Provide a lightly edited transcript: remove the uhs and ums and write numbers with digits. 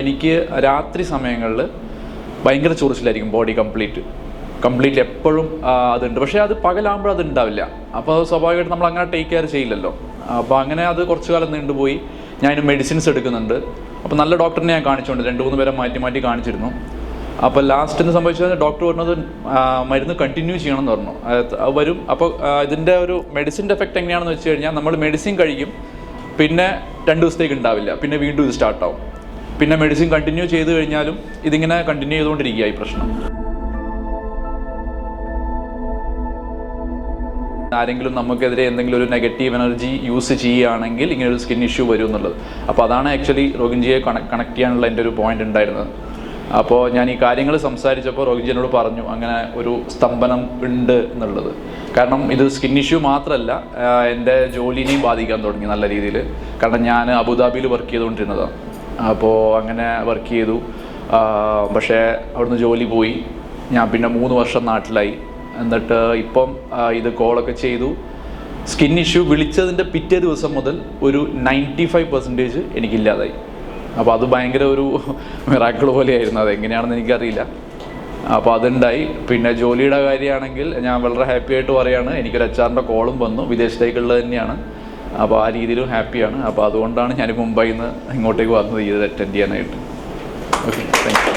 എനിക്ക് രാത്രി സമയങ്ങളിൽ ഭയങ്കര ചൊറിച്ചിലായിരിക്കും ബോഡി കംപ്ലീറ്റ് എപ്പോഴും അതുണ്ട്. പക്ഷേ അത് പകലാകുമ്പോൾ അത് ഉണ്ടാവില്ല. അപ്പോൾ സ്വാഭാവികമായിട്ട് നമ്മൾ അങ്ങനെ ടേക്ക് കെയർ ചെയ്യില്ലല്ലോ. അപ്പോൾ അങ്ങനെ അത് കുറച്ചു കാലം നീണ്ടുപോയി. ഞാൻ മെഡിസിൻസ് എടുക്കുന്നുണ്ട്. അപ്പോൾ നല്ല ഡോക്ടറിനെ ഞാൻ കാണിച്ചുകൊണ്ട് 2-3 പേരെ മാറ്റി കാണിച്ചിരുന്നു. അപ്പോൾ ലാസ്റ്റ് എന്ന് സംഭവിച്ചത് ഡോക്ടർ പറഞ്ഞത് മരുന്ന് കണ്ടിന്യൂ ചെയ്യണം എന്ന് പറഞ്ഞു. വരും. അപ്പോൾ ഇതിൻ്റെ ഒരു മെഡിസിൻ്റെ എഫക്റ്റ് എങ്ങനെയാണെന്ന് വെച്ച് കഴിഞ്ഞാൽ നമ്മൾ മെഡിസിൻ കഴിക്കും, പിന്നെ 2 ദിവസത്തേക്ക് ഉണ്ടാവില്ല, പിന്നെ വീണ്ടും ഇത് സ്റ്റാർട്ടാവും. പിന്നെ മെഡിസിൻ കണ്ടിന്യൂ ചെയ്ത് കഴിഞ്ഞാലും ഇതിങ്ങനെ കണ്ടിന്യൂ ചെയ്തുകൊണ്ടിരിക്കുക ഈ പ്രശ്നം. ആരെങ്കിലും നമുക്കെതിരെ എന്തെങ്കിലും ഒരു നെഗറ്റീവ് എനർജി യൂസ് ചെയ്യുകയാണെങ്കിൽ ഇങ്ങനെ ഒരു സ്കിൻ ഇഷ്യൂ വരും എന്നുള്ളത്. അപ്പോൾ അതാണ് ആക്ച്വലി റോഗിൻജിയെ കണക്ട് ചെയ്യാനുള്ള എൻ്റെ ഒരു പോയിന്റ് ഉണ്ടായിരുന്നത്. അപ്പോൾ ഞാൻ ഈ കാര്യങ്ങൾ സംസാരിച്ചപ്പോൾ റോഗിൻജി എന്നോട് പറഞ്ഞു അങ്ങനെ ഒരു സ്തംഭനം ഉണ്ട് എന്നുള്ളത്. കാരണം ഇത് സ്കിൻ ഇഷ്യൂ മാത്രമല്ല, എൻ്റെ ജോലിനെയും ബാധിക്കാൻ തുടങ്ങി നല്ല രീതിയിൽ. കാരണം ഞാൻ അബുദാബിയിൽ വർക്ക് ചെയ്തുകൊണ്ടിരുന്നതാണ്. അപ്പോൾ അങ്ങനെ വർക്ക് ചെയ്തു. പക്ഷേ അവിടുന്ന് ജോലി പോയി. ഞാൻ പിന്നെ 3 വർഷം നാട്ടിലായി. എന്നിട്ട് ഇപ്പം ഇത് കോളൊക്കെ ചെയ്തു. സ്കിൻ ഇഷ്യൂ വിളിച്ചതിൻ്റെ പിറ്റേ ദിവസം മുതൽ ഒരു 95% എനിക്കില്ലാതായി. അപ്പോൾ അത് ഭയങ്കര ഒരു മിറാക്കിൾ പോലെയായിരുന്നു. അതെങ്ങനെയാണെന്ന് എനിക്കറിയില്ല. അപ്പോൾ അതുണ്ടായി. പിന്നെ ജോലിയുടെ കാര്യമാണെങ്കിൽ ഞാൻ വളരെ ഹാപ്പി ആയിട്ട് പറയുകയാണ്. എനിക്കൊരു HR-ൻ്റെ കോളും വന്നു, വിദേശത്തേക്കുള്ളത് തന്നെയാണ്. അപ്പോൾ ആ രീതിയിലും ഹാപ്പിയാണ്. അപ്പോൾ അതുകൊണ്ടാണ് ഞാൻ മുംബൈയിൽ നിന്ന് ഇങ്ങോട്ടേക്ക് വന്നത് ഇത് അറ്റൻഡ് ചെയ്യാനായിട്ട്. Okay, thank you.